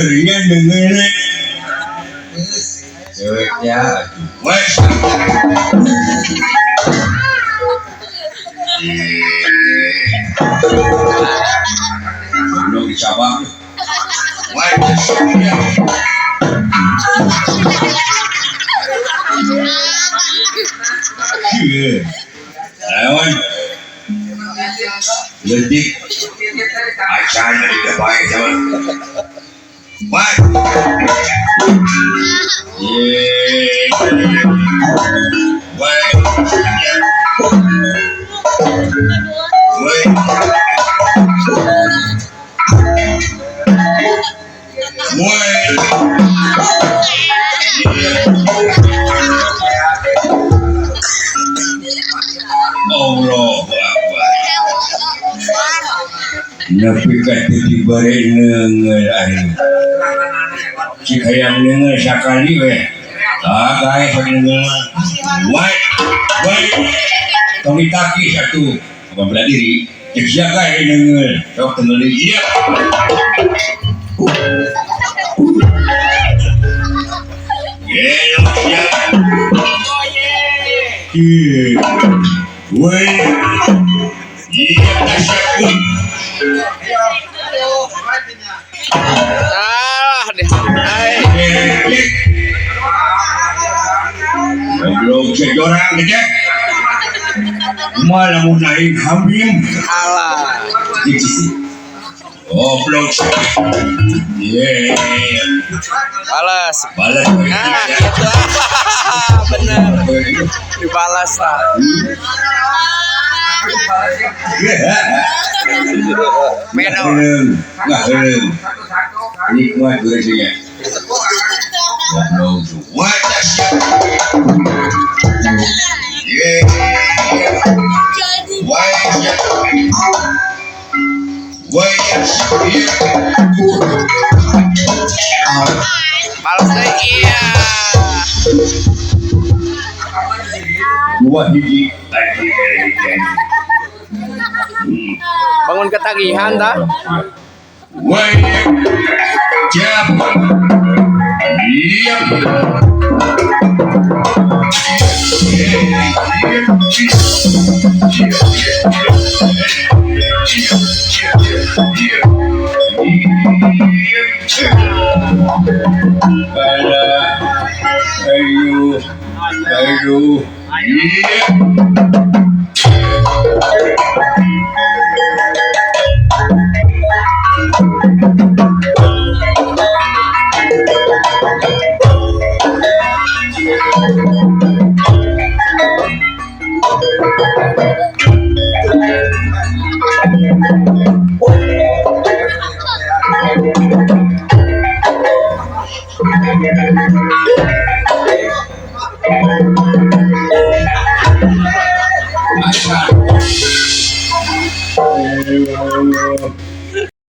Iya dengerin ceweknya wes belum dicabang wes iya lawan ledik acaranya tidak baik teman. What? Yeah. Wait. Wait. Wait. Allah Akbar. Nabi kata diberi nengal si kayang nengal sakali weh guys nengal white tong ditaki satu apa belah diri cek siapa nengal sok tengal iya yeah weh iya tasyakun deh. Belum sejorang aja. Malah mau naik hambim. Alah. Oh belum. Yeah. Balas. Balas. Nah, gitu. Bener. Dibalas lah. Menor. Nggak helm. Nikmat durasinya. What the shit? Yeah. Why balas deh iya. Dua hiji. Bangun ketagihan dah. Woi, jam. Iya. Ayo. Iya.